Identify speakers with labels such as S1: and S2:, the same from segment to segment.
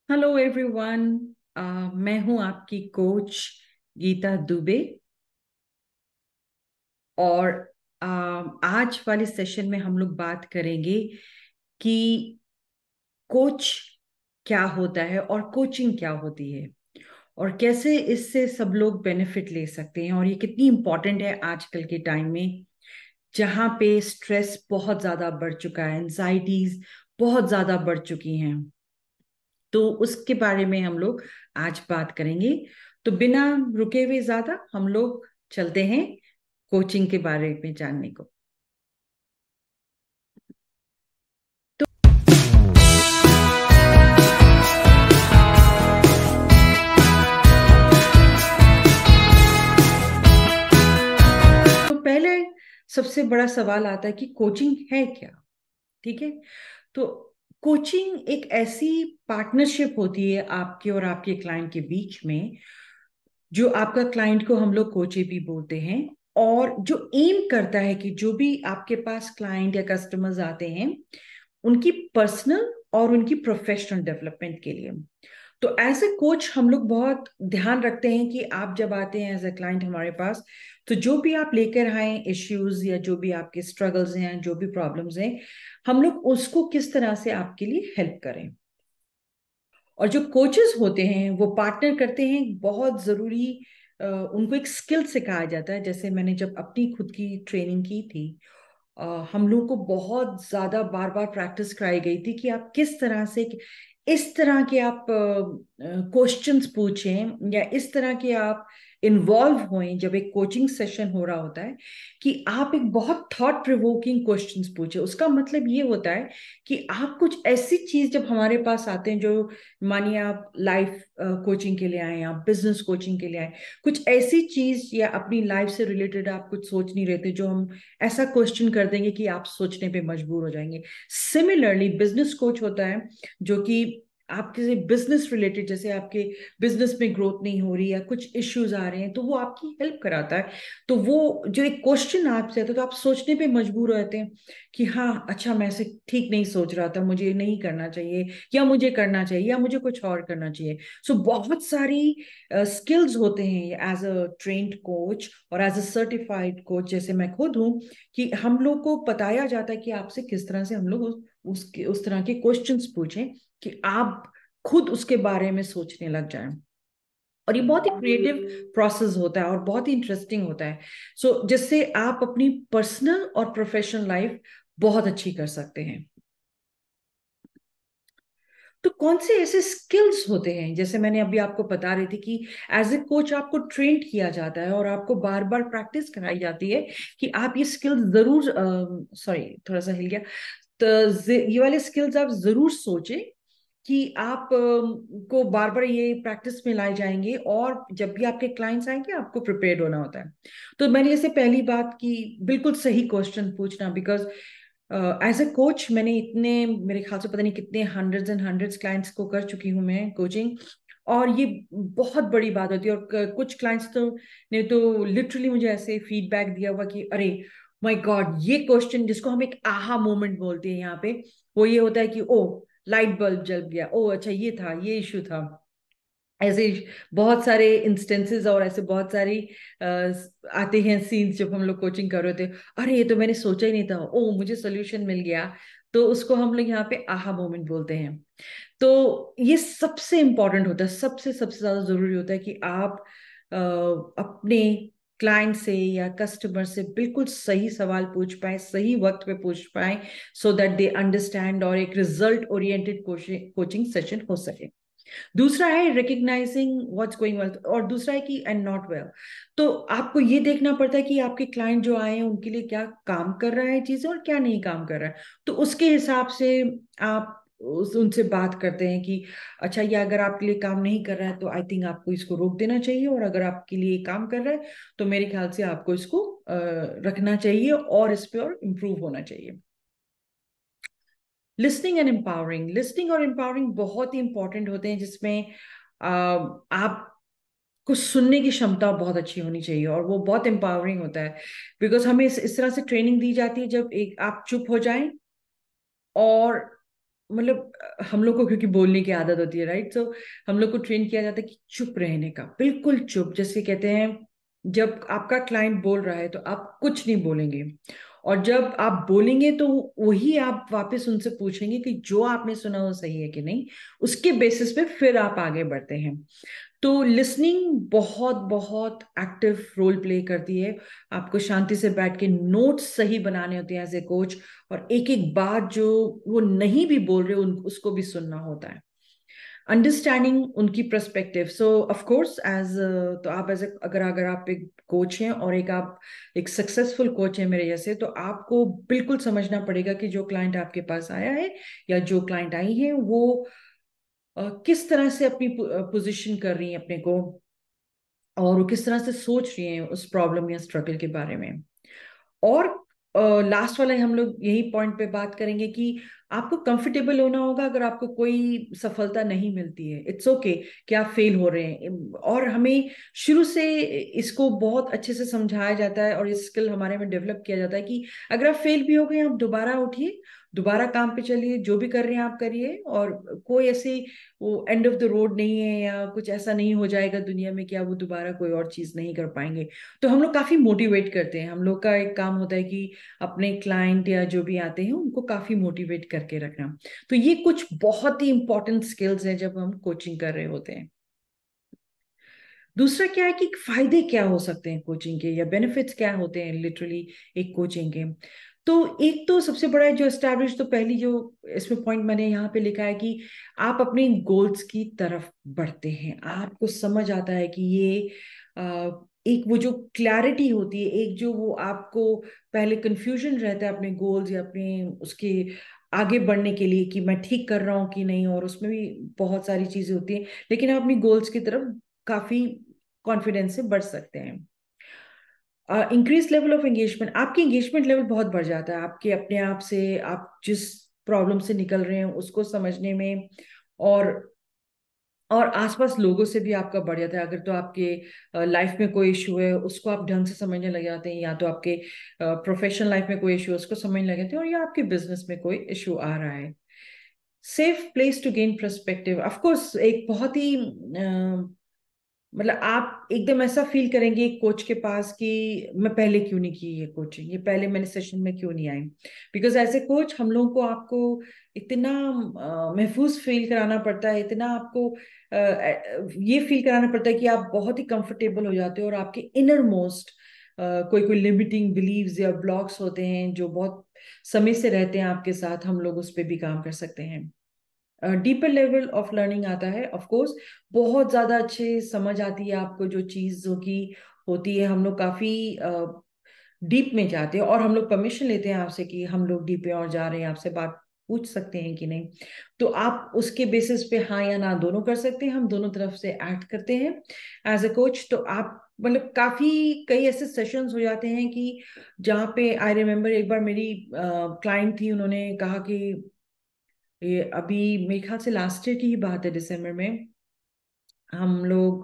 S1: Hello everyone. मैं हूं आपकी कोच गीता दुबे। और आज वाले सेशन में हम लोग बात करेंगे कि कोच क्या होता है और कोचिंग क्या होती है और कैसे इससे सब लोग बेनिफिट ले सकते हैं और ये कितनी इम्पोर्टेंट है आजकल के टाइम में, जहाँ पे स्ट्रेस बहुत ज्यादा बढ़ चुका है, एंजाइटीज बहुत ज्यादा बढ़ चुकी हैं। तो उसके बारे में हम लोग आज बात करेंगे। तो बिना रुके हुए ज्यादा हम लोग चलते हैं कोचिंग के बारे में जानने को। तो पहले सबसे बड़ा सवाल आता है कि कोचिंग है क्या। ठीक है। तो कोचिंग एक ऐसी पार्टनरशिप होती है आपके और आपके क्लाइंट के बीच में, जो आपका क्लाइंट को हम लोग कोचे भी बोलते हैं, और जो एम करता है कि जो भी आपके पास क्लाइंट या कस्टमर्स आते हैं उनकी पर्सनल और उनकी प्रोफेशनल डेवलपमेंट के लिए। तो एज ए कोच हम लोग बहुत ध्यान रखते हैं कि आप जब आते हैं एज ए क्लाइंट हमारे पास, तो जो भी आप लेकर आए इश्यूज या जो भी आपके स्ट्रगल्स हैं, जो भी प्रॉब्लम्स हैं, हम लोग उसको किस तरह से आपके लिए हेल्प करें। और जो कोचेस होते हैं वो पार्टनर करते हैं, बहुत जरूरी उनको एक स्किल सिखाया जाता है। जैसे मैंने जब अपनी खुद की ट्रेनिंग की थी, हम लोग को बहुत ज्यादा बार बार प्रैक्टिस कराई गई थी कि आप किस तरह से इस तरह के आप क्वेश्चंस पूछें या इस तरह के आप इन्वॉल्व होएं जब एक कोचिंग सेशन हो रहा होता है, कि आप एक बहुत थॉट प्रोवोकिंग क्वेश्चंस पूछे। उसका मतलब ये होता है कि आप कुछ ऐसी चीज जब हमारे पास आते हैं, जो मानिए आप लाइफ कोचिंग के लिए आए, आप बिजनेस कोचिंग के लिए आए, कुछ ऐसी चीज या अपनी लाइफ से रिलेटेड आप कुछ सोच नहीं रहे थे, जो हम ऐसा क्वेश्चन कर देंगे कि आप सोचने पे मजबूर हो जाएंगे। सिमिलरली बिजनेस कोच होता है जो कि आपके बिजनेस रिलेटेड, जैसे आपके बिजनेस में ग्रोथ नहीं हो रही या कुछ इश्यूज आ रहे हैं, तो वो आपकी हेल्प कराता है। तो वो जो एक क्वेश्चन आपसे आता है तो आप सोचने पे मजबूर हो जाते हैं कि हाँ अच्छा, मैं ऐसे ठीक नहीं सोच रहा था, मुझे नहीं करना चाहिए या मुझे करना चाहिए या मुझे कुछ और करना चाहिए। सो बहुत सारी स्किल्स होते हैं एज अ ट्रेन्ड कोच और एज अ सर्टिफाइड कोच, जैसे मैं खुद हूँ, कि हम लोग को बताया जाता है कि आपसे किस तरह से हम लोग उस तरह के क्वेश्चंस पूछें कि आप खुद उसके बारे में सोचने लग जाएं। और ये बहुत ही क्रिएटिव प्रोसेस होता है और बहुत ही इंटरेस्टिंग होता है। जिससे आप अपनी पर्सनल और प्रोफेशनल लाइफ बहुत अच्छी कर सकते हैं। तो कौन से ऐसे स्किल्स होते हैं, जैसे मैंने अभी आपको बता रही थी कि एज ए कोच आपको ट्रेन किया जाता है और आपको बार बार प्रैक्टिस कराई जाती है कि आप ये स्किल्स जरूर, सॉरी थोड़ा सा हिल गया, तो ये वाले स्किल्स आप जरूर सोचें कि आप को बार बार ये प्रैक्टिस में लाए जाएंगे, और जब भी आपके क्लाइंट्स आएंगे आपको प्रिपेयर्ड होना होता है। तो मैंने जैसे पहली बात की, बिल्कुल सही क्वेश्चन पूछना, बिकॉज एज ए कोच मैंने इतने, मेरे ख्याल से पता नहीं कितने हंड्रेड्स एंड हंड्रेड्स क्लाइंट्स को कर चुकी हूँ मैं कोचिंग। और ये बहुत बड़ी बात होती है। और कुछ क्लाइंट्स तो ने तो लिटरली मुझे ऐसे फीडबैक दिया हुआ कि अरे माय गॉड, ये क्वेश्चन जिसको हम एक आहा मोमेंट बोलते हैं यहाँ पे, वो ये होता है कि ओ लाइट बल्ब जल गया, ओ अच्छा ये था, ये इशू था। ऐसे बहुत सारे इंस्टेंसेस और ऐसे बहुत सारी आते हैं सीन्स जब हम लोग कोचिंग कर रहे थे, अरे ये तो मैंने सोचा ही नहीं था, ओ मुझे सोल्यूशन मिल गया। तो उसको हम लोग यहाँ पे आहा मोमेंट बोलते हैं। तो ये सबसे इंपॉर्टेंट होता है, सबसे सबसे ज्यादा जरूरी होता है कि आप अपने क्लाइंट से या कस्टमर से बिल्कुल सही सवाल पूछ पाए, सही वक्त पे पूछ पाए, सो दैट दे अंडरस्टैंड और एक रिजल्ट ओरिएंटेड कोचिंग सेशन हो सके। दूसरा है रिकग्नाइजिंग व्हाट्स गोइंग वेल, और दूसरा है कि एंड नॉट वेल। तो आपको ये देखना पड़ता है कि आपके क्लाइंट जो आए हैं उनके लिए क्या काम कर रहा है चीजें और क्या नहीं काम कर रहा है। तो उसके हिसाब से आप उनसे बात करते हैं कि अच्छा ये अगर आपके लिए काम नहीं कर रहा है तो आई थिंक आपको इसको रोक देना चाहिए, और अगर आपके लिए काम कर रहा है तो मेरे ख्याल से आपको इसको रखना चाहिए और इस पे और इम्प्रूव होना चाहिए। लिसनिंग एंड एम्पावरिंग, लिसनिंग और एम्पावरिंग बहुत ही इंपॉर्टेंट होते हैं, जिसमें आप कुछ सुनने की क्षमता बहुत अच्छी होनी चाहिए, और वो बहुत एम्पावरिंग होता है। बिकॉज हमें इस तरह से ट्रेनिंग दी जाती है, जब एक आप चुप हो जाएं और मतलब हम लोग को क्योंकि बोलने की आदत होती है, राइट? तो हम लोग को ट्रेन किया जाता है कि चुप रहने का, बिल्कुल चुप। जैसे कहते हैं, जब आपका क्लाइंट बोल रहा है तो आप कुछ नहीं बोलेंगे, और जब आप बोलेंगे तो वही आप वापस उनसे पूछेंगे कि जो आपने सुना वो सही है कि नहीं। उसके बेसिस पे फिर आप आगे बढ़ते हैं। तो लिसनिंग बहुत बहुत एक्टिव रोल प्ले करती है। आपको शांति से बैठ के नोट्स सही बनाने होते हैं एज ए कोच, और एक एक बात जो वो नहीं भी बोल रहे उसको भी सुनना होता है। अंडरस्टैंडिंग उनकी perspective. So of course age, तो आप एज अगर अगर आप एक कोच हैं और एक आप एक सक्सेसफुल कोच हैं मेरे जैसे, तो आपको बिल्कुल समझना पड़ेगा कि जो क्लाइंट आपके पास आया है या जो क्लाइंट आई है वो किस तरह से अपनी पोजीशन कर रही है अपने को, और वो किस तरह से सोच रही हैं उस प्रॉब्लम या स्ट्रगल के बारे में। और लास्ट वाला हम लोग यही पॉइंट पे बात करेंगे कि आपको कंफर्टेबल होना होगा अगर आपको कोई सफलता नहीं मिलती है। इट्स ओके कि आप फेल हो रहे हैं, और हमें शुरू से इसको बहुत अच्छे से समझाया जाता है और इस स्किल हमारे में डेवलप किया जाता है कि अगर आप फेल भी हो गए, आप दोबारा उठिए, दोबारा काम पे चलिए, जो भी कर रहे हैं आप करिए, और कोई ऐसी वो एंड ऑफ द रोड नहीं है, या कुछ ऐसा नहीं हो जाएगा दुनिया में कि आप वो दोबारा कोई और चीज नहीं कर पाएंगे। तो हम लोग काफी मोटिवेट करते हैं। हम लोग का एक काम होता है कि अपने क्लाइंट या जो भी आते हैं उनको काफी मोटिवेट करके रखना। तो ये कुछ बहुत ही इंपॉर्टेंट स्किल्स हैं जब हम कोचिंग कर रहे होते हैं। दूसरा क्या है कि फायदे क्या हो सकते हैं कोचिंग के, या बेनिफिट्स क्या होते हैं लिटरली एक कोचिंग के। तो एक तो सबसे बड़ा है जो एस्टैब्लिश, तो पहली जो इसमें पॉइंट मैंने यहाँ पे लिखा है कि आप अपने गोल्स की तरफ बढ़ते हैं। आपको समझ आता है कि ये एक वो जो क्लैरिटी होती है, एक जो वो आपको पहले कंफ्यूजन रहता है अपने गोल्स या अपने उसके आगे बढ़ने के लिए कि मैं ठीक कर रहा हूँ कि नहीं, और उसमें भी बहुत सारी चीजें होती हैं, लेकिन आप अपनी गोल्स की तरफ काफी कॉन्फिडेंस से बढ़ सकते हैं। इंक्रीज लेवल ऑफ एंगेजमेंट, आपकी एंगेजमेंट लेवल बहुत बढ़ जाता है आपके अपने आप से, आप जिस प्रॉब्लम से निकल रहे हैं उसको समझने में, और आसपास लोगों से भी आपका बढ़ जाता है। अगर तो आपके लाइफ में कोई इशू है उसको आप ढंग से समझने लग जाते हैं, या तो आपके प्रोफेशनल लाइफ में कोई इशू है उसको समझने लग जाते हैं, और या आपके बिजनेस में कोई इशू आ रहा है। Safe place to gain perspective, of course एक बहुत ही मतलब आप एकदम ऐसा फील करेंगे कोच के पास कि मैं पहले क्यों नहीं की ये कोचिंग, ये पहले मैंने सेशन में क्यों नहीं आई। बिकॉज एज ए कोच हम लोगों को आपको इतना महफूज फील कराना पड़ता है, इतना आपको ये फील कराना पड़ता है कि आप बहुत ही कंफर्टेबल हो जाते हो, और आपके इनर मोस्ट कोई कोई लिमिटिंग बिलीव्स या ब्लॉक्स होते हैं जो बहुत समय से रहते हैं आपके साथ, हम लोग उस पर भी काम कर सकते हैं। डीपर लेवल ऑफ लर्निंग आता है ऑफ कोर्स, बहुत ज्यादा अच्छे समझ आती है आपको जो चीजों की होती है। हम लोग काफी डीप में जाते हैं, और हम लोग परमिशन लेते हैं आपसे कि हम लोग डीप में और जा रहे हैं, आपसे बात पूछ सकते हैं कि नहीं। तो आप उसके बेसिस पे हाँ या ना दोनों कर सकते हैं, हम दोनों तरफ से एक्ट करते हैं एज अ कोच। तो आप मतलब काफी कई ऐसे सेशंस हो जाते हैं कि जहाँ पे आई रिमेम्बर एक बार मेरी क्लाइंट थी, उन्होंने कहा कि ये अभी मेरे ख्याल से लास्ट ईयर की ही बात है, दिसंबर में हम लोग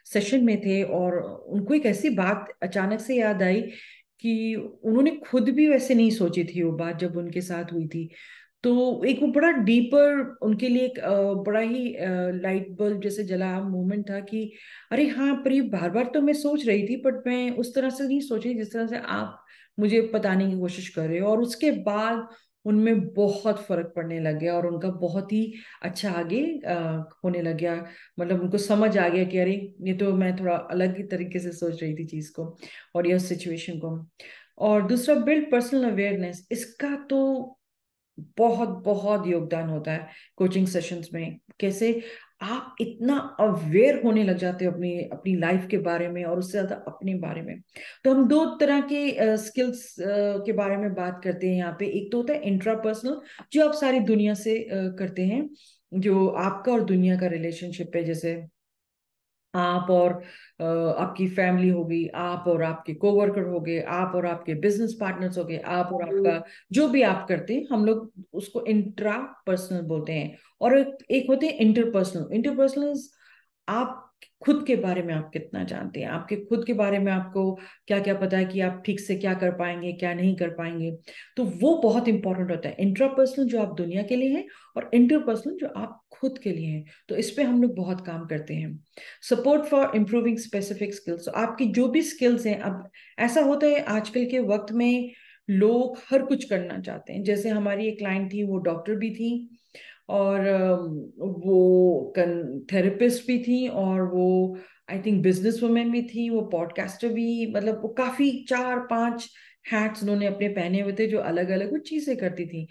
S1: सेशन में थे, और उनको एक ऐसी बात अचानक से याद आई कि उन्होंने खुद भी वैसे नहीं सोची थी वो बात जब उनके साथ हुई थी। तो एक वो बड़ा डीपर उनके लिए एक बड़ा ही लाइट बल्ब जैसे जला मोमेंट था कि अरे हाँ, पर ये बार बार तो मैं सोच रही थी, बट मैं उस तरह से नहीं सोची जिस तरह से आप मुझे बताने की कोशिश कर रहे हो। और उसके बाद उनमें बहुत फर्क पड़ने लग गया, और उनका बहुत ही अच्छा आगे होने लग गया। मतलब उनको समझ आ गया कि अरे ये तो मैं थोड़ा अलग ही तरीके से सोच रही थी चीज को और यह सिचुएशन को। और दूसरा, बिल्ड पर्सनल अवेयरनेस, इसका तो बहुत बहुत योगदान होता है कोचिंग सेशंस में। कैसे आप इतना अवेयर होने लग जाते हो अपनी अपनी लाइफ के बारे में, और उससे ज्यादा अपने बारे में। तो हम दो तरह के स्किल्स के बारे में बात करते हैं यहाँ पे। एक तो होता है इंट्रापर्सनल, जो आप सारी दुनिया से करते हैं, जो आपका और दुनिया का रिलेशनशिप है, जैसे आप और आपकी फैमिली होगी, आप और आपके कोवर्कर हो गए, आप और आपके बिजनेस पार्टनर्स हो गए, आप और आपका जो भी आप करते हैं, हम लोग उसको इंट्रा पर्सनल बोलते हैं। और एक होते हैं इंटरपर्सनल। इंटरपर्सनल आप खुद के बारे में आप कितना जानते हैं, आपके खुद के बारे में आपको क्या क्या पता है कि आप ठीक से क्या कर पाएंगे, क्या नहीं कर पाएंगे। तो वो बहुत इंपॉर्टेंट होता है, इंट्रापर्सनल जो आप दुनिया के लिए हैं, और इंटरपर्सनल जो आप खुद के लिए हैं। तो इस पे हम लोग बहुत काम करते हैं। Support for improving specific skills, तो आपकी जो भी स्किल्स हैं, अब ऐसा होता है आजकल के वक्त में लोग हर कुछ करना चाहते हैं। जैसे हमारी एक क्लाइंट थी, वो डॉक्टर भी थी, और वो थेरेपिस्ट भी थी, और वो आई थिंक बिजनेस वुमेन भी थी, वो पॉडकास्टर भी, मतलब वो काफी 4-5 हैट्स उन्होंने अपने पहने हुए थे, जो अलग अलग वो चीजें करती थी,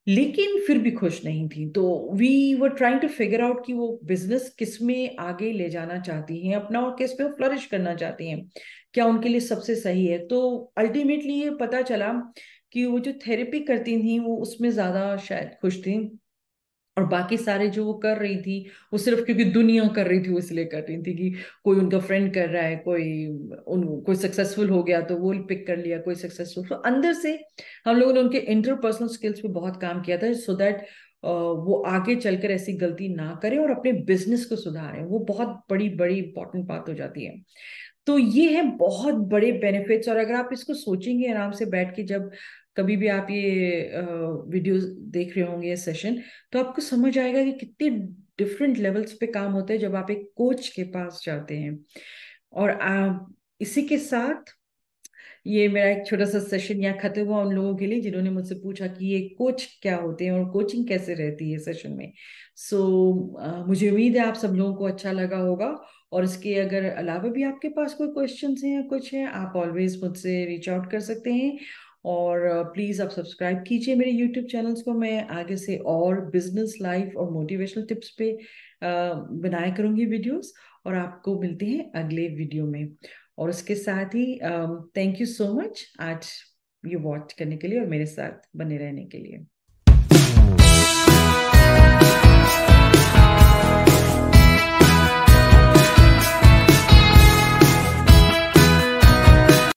S1: लेकिन फिर भी खुश नहीं थी। तो we were trying to figure out कि वो बिजनेस किस में आगे ले जाना चाहती हैं अपना, और किस पे वो फ्लरिश करना चाहती हैं, क्या उनके लिए सबसे सही है। तो अल्टीमेटली ये पता चला कि वो जो थेरेपी करती थी वो उसमें ज्यादा शायद खुश थी, और बाकी सारे जो वो कर रही थी वो सिर्फ क्योंकि दुनिया कर रही थी वो इसलिए कर रही थी कि कोई उनका फ्रेंड कर रहा है, कोई सक्सेसफुल हो गया तो वो पिक कर लिया, कोई सक्सेसफुल। तो अंदर से हम लोगों ने उनके इंटरपर्सनल स्किल्स पे बहुत काम किया था, सो दैट वो आगे चलकर ऐसी गलती ना करें और अपने बिजनेस को सुधारें। वो बहुत बड़ी बड़ी इंपॉर्टेंट बात हो जाती है। तो ये है बहुत बड़े बेनिफिट्स। और अगर आप इसको सोचेंगे आराम से बैठ के, जब कभी भी आप ये वीडियोस देख रहे होंगे, ये सेशन, तो आपको समझ आएगा कि कितने डिफरेंट लेवल्स पे काम होते हैं जब आप एक कोच के पास जाते हैं। और इसी के साथ ये मेरा एक छोटा सा सेशन यहाँ खत्म हुआ उन लोगों के लिए जिन्होंने मुझसे पूछा कि ये कोच क्या होते हैं और कोचिंग कैसे रहती है सेशन में। सो मुझे उम्मीद है आप सब लोगों को अच्छा लगा होगा। और इसके अगर अलावा भी आपके पास कोई क्वेश्चंस हैं या कुछ है, आप ऑलवेज मुझसे रीच आउट कर सकते हैं। और प्लीज़ आप सब्सक्राइब कीजिए मेरे यूट्यूब चैनल्स को। मैं आगे से और बिजनेस, लाइफ और मोटिवेशनल टिप्स पे बनाया करूंगी वीडियोस। और आपको मिलते हैं अगले वीडियो में। और उसके साथ ही थैंक यू सो मच आज ये वॉच करने के लिए और मेरे साथ बने रहने के लिए।